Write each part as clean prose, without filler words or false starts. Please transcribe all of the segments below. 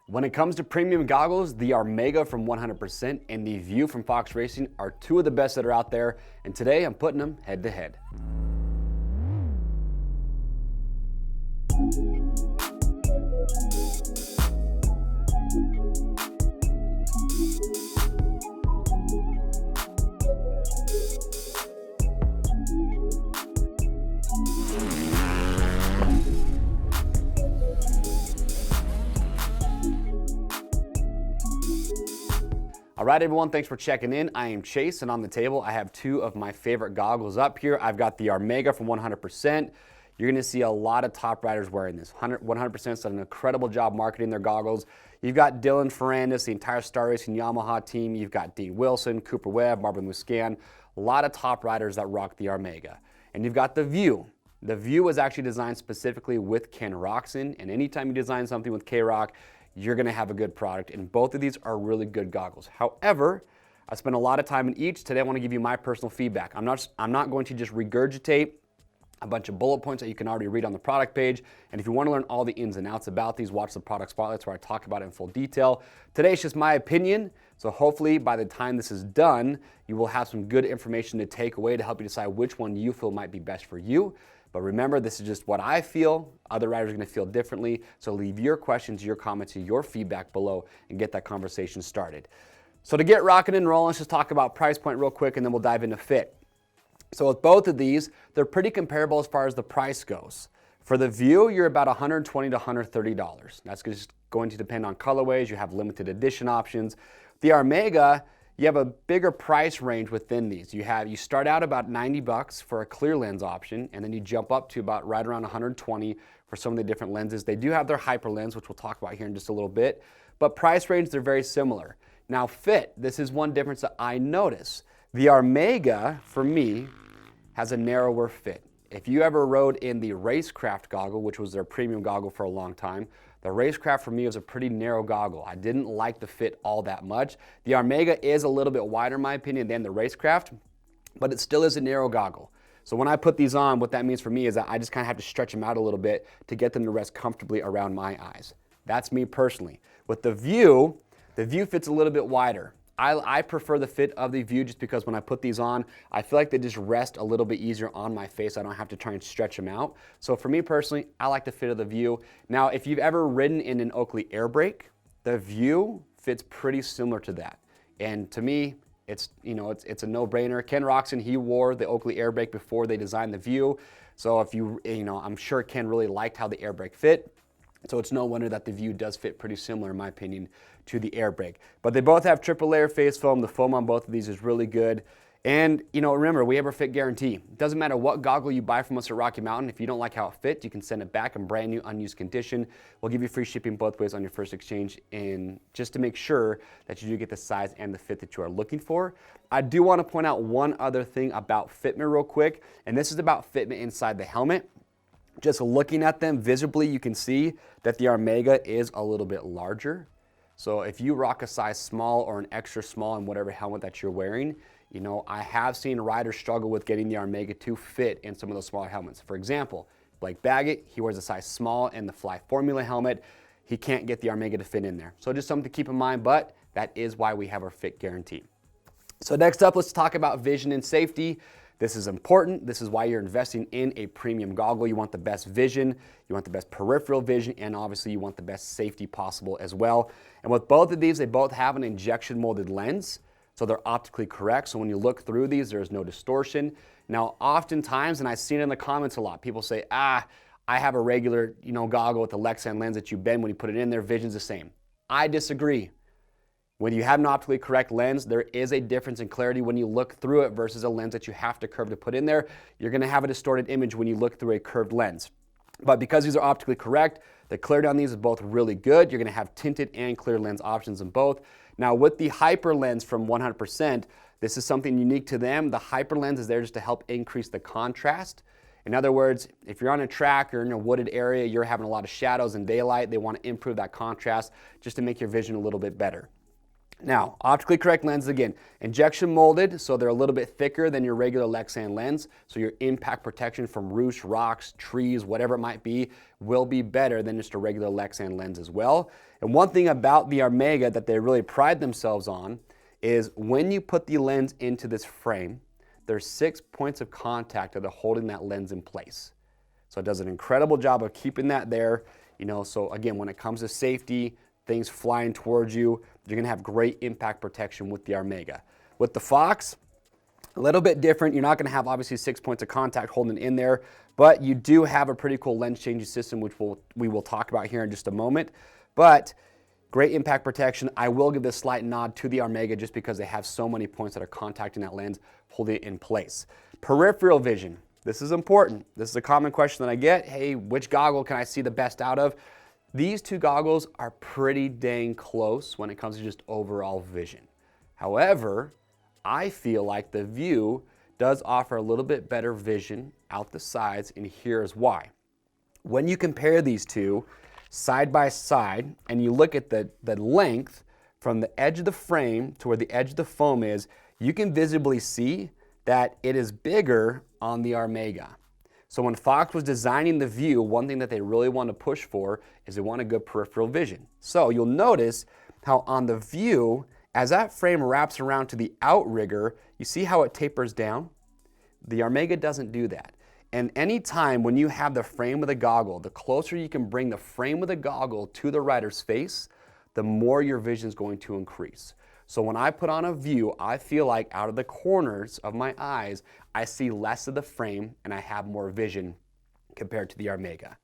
When it comes to premium goggles, the Armega from 100% and the VUE from Fox Racing are two of the best that are out there, and today I'm putting them head to head. All right, everyone, thanks for checking in. I am Chase, and on the table, I have two of my favorite goggles up here. I've got the Armega from 100%. You're gonna see a lot of top riders wearing this. 100%'s done an incredible job marketing their goggles. You've got Dylan Ferrandis, the entire Star Racing Yamaha team. You've got Dean Wilson, Cooper Webb, Marvin Muscan. A lot of top riders that rock the Armega. And you've got the VUE. The VUE was actually designed specifically with Ken Roczen, and anytime you design something with K-Rock, you're gonna have a good product, and both of these are really good goggles. However, I spent a lot of time in each. Today I wanna give you my personal feedback. I'm not going to just regurgitate a bunch of bullet points that you can already read on the product page, and if you wanna learn all the ins and outs about these, watch the product spotlights where I talk about it in full detail. Today it's just my opinion, so hopefully by the time this is done, you will have some good information to take away to help you decide which one you feel might be best for you. But remember, this is just what I feel. Other riders are gonna feel differently. So leave your questions, your comments, your feedback below and get that conversation started. So to get rocking and rolling, let's just talk about price point real quick and then we'll dive into fit. So with both of these, they're pretty comparable as far as the price goes. For the VUE, you're about $120 to $130. That's just going to depend on colorways. You have limited edition options. The Armega, you have a bigger price range within these. You start out about $90 for a clear lens option, and then you jump up to about right around $120 for some of the different lenses. They do have their hyper lens, which we'll talk about here in just a little bit, but price range, they're very similar. Now fit, this is one difference that I notice. The Armega, for me, has a narrower fit. If you ever rode in the Racecraft goggle, which was their premium goggle for a long time, the Racecraft for me was a pretty narrow goggle. I didn't like the fit all that much. The Armega is a little bit wider in my opinion than the Racecraft, but it still is a narrow goggle. So when I put these on, what that means for me is that I just kind of have to stretch them out a little bit to get them to rest comfortably around my eyes. That's me personally. With the VUE fits a little bit wider. I prefer the fit of the VUE just because when I put these on, I feel like they just rest a little bit easier on my face. I don't have to try and stretch them out. So for me personally, I like the fit of the VUE. Now, if you've ever ridden in an Oakley air brake, the VUE fits pretty similar to that. And to me, it's a no-brainer. Ken Roczen, he wore the Oakley air brake before they designed the VUE. So if I'm sure Ken really liked how the air brake fit. So it's no wonder that the VUE does fit pretty similar, in my opinion, to the air brake. But they both have triple layer face foam. The foam on both of these is really good. And remember, we have our fit guarantee. It doesn't matter what goggle you buy from us at Rocky Mountain. If you don't like how it fits, you can send it back in brand new, unused condition. We'll give you free shipping both ways on your first exchange, and just to make sure that you do get the size and the fit that you are looking for. I do want to point out one other thing about fitment real quick, and this is about fitment inside the helmet. Just looking at them visibly, you can see that the Armega is a little bit larger. So if you rock a size small or an extra small in whatever helmet that you're wearing, I have seen riders struggle with getting the Armega to fit in some of those smaller helmets. For example, Blake Baggett, he wears a size small in the Fly Formula helmet. He can't get the Armega to fit in there. So just something to keep in mind, but that is why we have our fit guarantee. So next up, let's talk about vision and safety. This is important. This is why you're investing in a premium goggle. You want the best vision, you want the best peripheral vision, and obviously you want the best safety possible as well. And with both of these, they both have an injection molded lens, so they're optically correct. So when you look through these, there's no distortion. Now, oftentimes, and I've seen it in the comments a lot, people say, I have a regular goggle with the Lexan lens that you bend when you put it in there, vision's the same. I disagree. When you have an optically correct lens, there is a difference in clarity when you look through it versus a lens that you have to curve to put in there. You're gonna have a distorted image when you look through a curved lens. But because these are optically correct, the clarity on these is both really good. You're gonna have tinted and clear lens options in both. Now with the hyper lens from 100%, this is something unique to them. The hyper lens is there just to help increase the contrast. In other words, if you're on a track or in a wooded area, you're having a lot of shadows and daylight, they wanna improve that contrast just to make your vision a little bit better. Now, optically correct lenses, again, injection molded, so they're a little bit thicker than your regular Lexan lens, so your impact protection from roots, rocks, trees, whatever it might be, will be better than just a regular Lexan lens as well. And one thing about the Armega that they really pride themselves on is when you put the lens into this frame, there's 6 points of contact that are holding that lens in place. So it does an incredible job of keeping that there, so again, when it comes to safety, things flying towards you, you're gonna have great impact protection with the Armega. With the Fox, a little bit different. You're not gonna have obviously 6 points of contact holding in there, but you do have a pretty cool lens changing system, which we will talk about here in just a moment. But great impact protection. I will give this slight nod to the Armega just because they have so many points that are contacting that lens, holding it in place. Peripheral vision. This is important. This is a common question that I get. Hey, which goggle can I see the best out of? These two goggles are pretty dang close when it comes to just overall vision. However, I feel like the VUE does offer a little bit better vision out the sides, and here's why. When you compare these two side by side and you look at the length from the edge of the frame to where the edge of the foam is, you can visibly see that it is bigger on the Armega. So when Fox was designing the VUE, one thing that they really want to push for is they want a good peripheral vision. So you'll notice how on the VUE, as that frame wraps around to the outrigger, you see how it tapers down? The Armega doesn't do that. And anytime when you have the frame of the goggle, the closer you can bring the frame of the goggle to the rider's face, the more your vision is going to increase. So when I put on a VUE, I feel like out of the corners of my eyes, I see less of the frame and I have more vision compared to the Armega.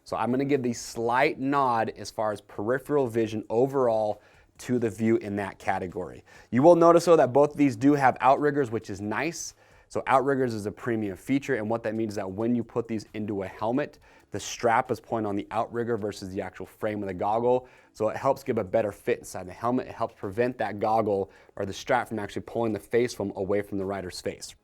So I'm gonna give the slight nod as far as peripheral vision overall to the VUE in that category. You will notice though that both of these do have outriggers, which is nice. So outriggers is a premium feature, and what that means is that when you put these into a helmet, the strap is pulling on the outrigger versus the actual frame of the goggle. So it helps give a better fit inside the helmet. It helps prevent that goggle or the strap from actually pulling the face foam away from the rider's face.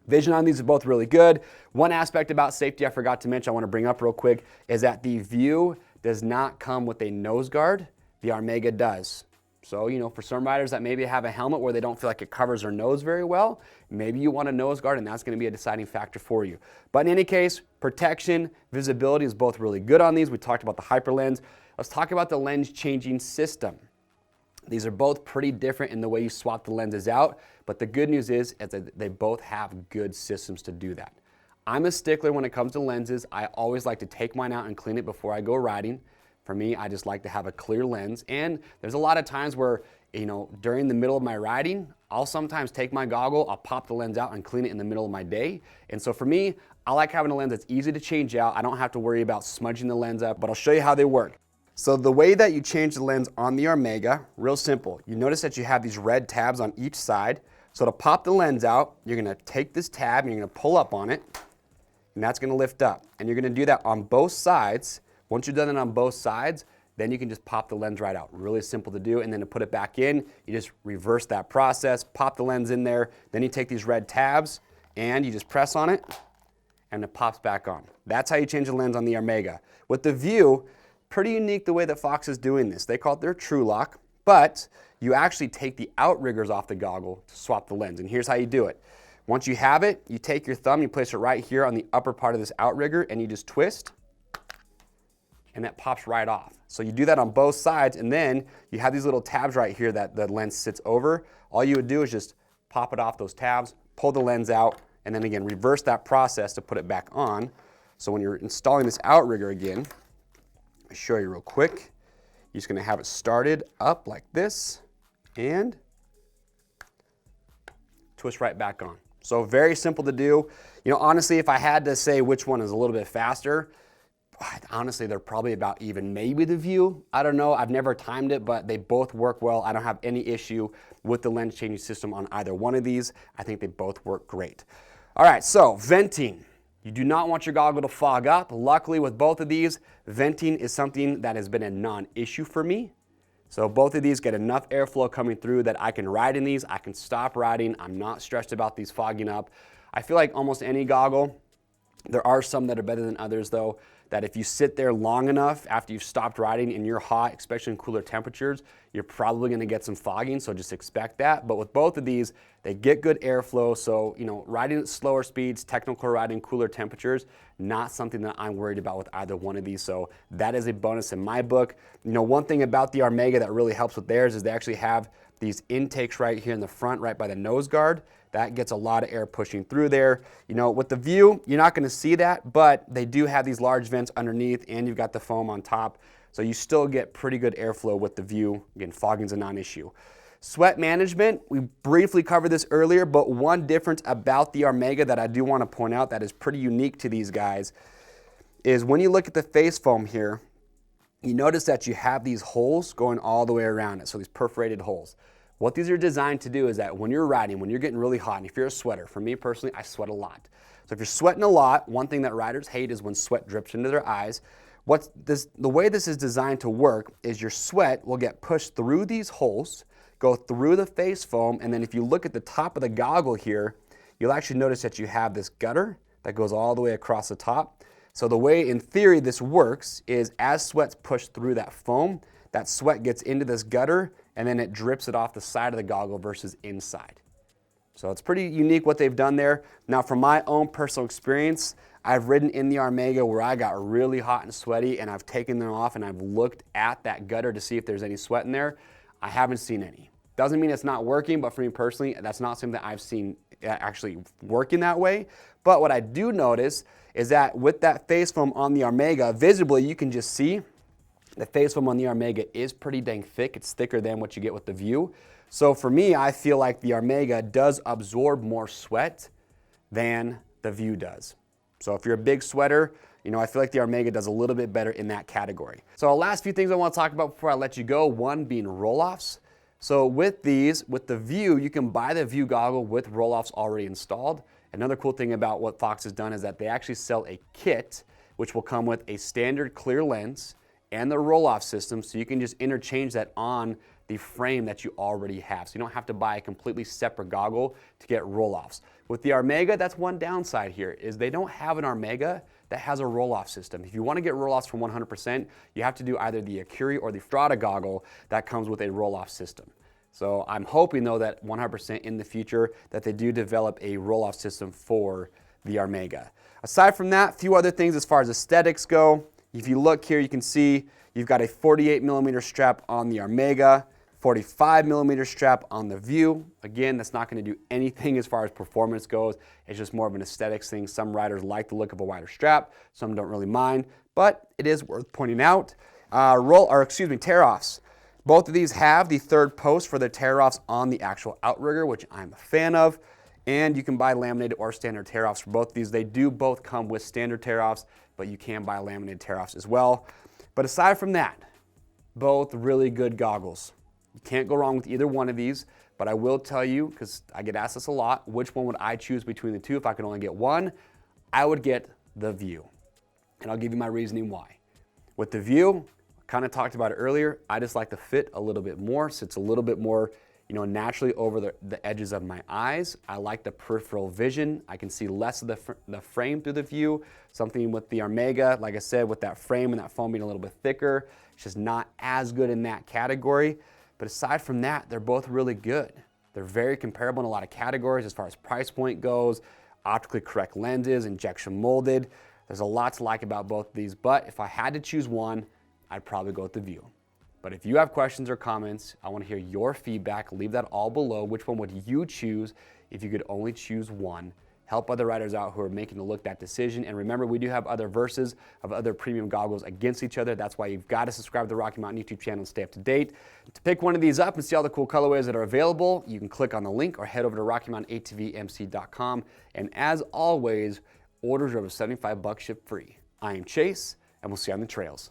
Vision on these are both really good. One aspect about safety I forgot to mention, I want to bring up real quick, is that the VUE does not come with a nose guard. The Armega does. So, for some riders that maybe have a helmet where they don't feel like it covers their nose very well, maybe you want a nose guard and that's going to be a deciding factor for you. But in any case, protection, visibility is both really good on these. We talked about the hyperlens. Let's talk about the lens changing system. These are both pretty different in the way you swap the lenses out, but the good news is that they both have good systems to do that. I'm a stickler when it comes to lenses. I always like to take mine out and clean it before I go riding. For me, I just like to have a clear lens, and there's a lot of times where, during the middle of my riding, I'll sometimes take my goggle, I'll pop the lens out and clean it in the middle of my day. And so for me, I like having a lens that's easy to change out. I don't have to worry about smudging the lens up, but I'll show you how they work. So the way that you change the lens on the Armega, real simple. You notice that you have these red tabs on each side. So to pop the lens out, you're gonna take this tab and you're gonna pull up on it, and that's gonna lift up. And you're gonna do that on both sides. Once you've done it on both sides, then you can just pop the lens right out. Really simple to do, and then to put it back in, you just reverse that process, pop the lens in there, then you take these red tabs and you just press on it and it pops back on. That's how you change the lens on the Armega. With the VUE, pretty unique the way that Fox is doing this. They call it their True Lock, but you actually take the outriggers off the goggle to swap the lens, and here's how you do it. Once you have it, you take your thumb, you place it right here on the upper part of this outrigger, and you just twist, and that pops right off. So you do that on both sides, and then you have these little tabs right here that the lens sits over. All you would do is just pop it off those tabs, pull the lens out, and then again, reverse that process to put it back on. So when you're installing this outrigger again, I'll show you real quick. You're just gonna have it started up like this, and twist right back on. So very simple to do. Honestly, if I had to say which one is a little bit faster, honestly, they're probably about even. Maybe the VUE, I don't know. I've never timed it, but they both work well. I don't have any issue with the lens changing system on either one of these. I think they both work great. All right, so venting. You do not want your goggle to fog up. Luckily, with both of these, venting is something that has been a non-issue for me. So both of these get enough airflow coming through that I can ride in these. I can stop riding. I'm not stressed about these fogging up. I feel like almost any goggle, there are some that are better than others though. that if you sit there long enough after you've stopped riding and you're hot, especially in cooler temperatures, you're probably going to get some fogging, so just expect that. But with both of these, they get good airflow, so riding at slower speeds, technical riding, cooler temperatures, not something that I'm worried about with either one of these, so that is a bonus in my book. One thing about the Armega that really helps with theirs is they actually have these intakes right here in the front, right by the nose guard. That gets a lot of air pushing through there. With the VUE, you're not going to see that, but they do have these large vents underneath, and you've got the foam on top. So you still get pretty good airflow with the VUE. Again, fogging's a non-issue. Sweat management, we briefly covered this earlier, but one difference about the Armega that I do want to point out that is pretty unique to these guys is when you look at the face foam here, you notice that you have these holes going all the way around it, so these perforated holes. What these are designed to do is that when you're riding, when you're getting really hot, and if you're a sweater, for me personally, I sweat a lot. So if you're sweating a lot, one thing that riders hate is when sweat drips into their eyes. The way this is designed to work is your sweat will get pushed through these holes, go through the face foam, and then if you look at the top of the goggle here, you'll actually notice that you have this gutter that goes all the way across the top. So the way, in theory, this works is as sweat's pushed through that foam, that sweat gets into this gutter, and then it drips it off the side of the goggle versus inside. So it's pretty unique what they've done there. Now, from my own personal experience, I've ridden in the Armega where I got really hot and sweaty, and I've taken them off and I've looked at that gutter to see if there's any sweat in there. I haven't seen any. Doesn't mean it's not working, but for me personally, that's not something that I've seen actually working that way. But what I do notice is that with that face foam on the Armega, visibly you can just see the face foam on the Armega is pretty dang thick. It's thicker than what you get with the VUE. So for me, I feel like the Armega does absorb more sweat than the VUE does. So if you're a big sweater, I feel like the Armega does a little bit better in that category. So last few things I want to talk about before I let you go, one being roll-offs. So with these, with the VUE, you can buy the VUE goggle with roll-offs already installed. Another cool thing about what Fox has done is that they actually sell a kit which will come with a standard clear lens and the roll-off system, so you can just interchange that on the frame that you already have. So you don't have to buy a completely separate goggle to get roll-offs. With the Armega, that's one downside here, is they don't have an Armega that has a roll-off system. If you want to get roll-offs from 100%, you have to do either the Acuri or the Strada goggle that comes with a roll-off system. So I'm hoping though that 100% in the future that they do develop a roll-off system for the Armega. Aside from that, a few other things as far as aesthetics go. If you look here, you can see you've got a 48mm strap on the Armega, 45mm strap on the VUE. Again, that's not going to do anything as far as performance goes. It's just more of an aesthetics thing. Some riders like the look of a wider strap. Some don't really mind, but it is worth pointing out. Tear-offs. Both of these have the third post for the tear-offs on the actual outrigger, which I'm a fan of. And you can buy laminated or standard tear-offs for both of these. They do both come with standard tear-offs, but you can buy laminated tear-offs as well. But aside from that, both really good goggles. You can't go wrong with either one of these, but I will tell you, because I get asked this a lot, which one would I choose between the two if I could only get one? I would get the VUE, and I'll give you my reasoning why. With the VUE, kind of talked about it earlier, I just like the fit a little bit more, so it's a little bit more naturally over the edges of my eyes. I like the peripheral vision. I can see less of the frame through the VUE. Something with the Armega, like I said, with that frame and that foam being a little bit thicker, it's just not as good in that category. But aside from that, they're both really good. They're very comparable in a lot of categories as far as price point goes, optically correct lenses, injection molded. There's a lot to like about both of these, but if I had to choose one, I'd probably go with the VUE. But if you have questions or comments, I want to hear your feedback. Leave that all below. Which one would you choose if you could only choose one? Help other riders out who are making that decision. And remember, we do have other verses of other premium goggles against each other. That's why you've got to subscribe to the Rocky Mountain YouTube channel and stay up to date. To pick one of these up and see all the cool colorways that are available, you can click on the link or head over to RockyMountainATVMC.com. And as always, orders over $75 ship free. I am Chase, and we'll see you on the trails.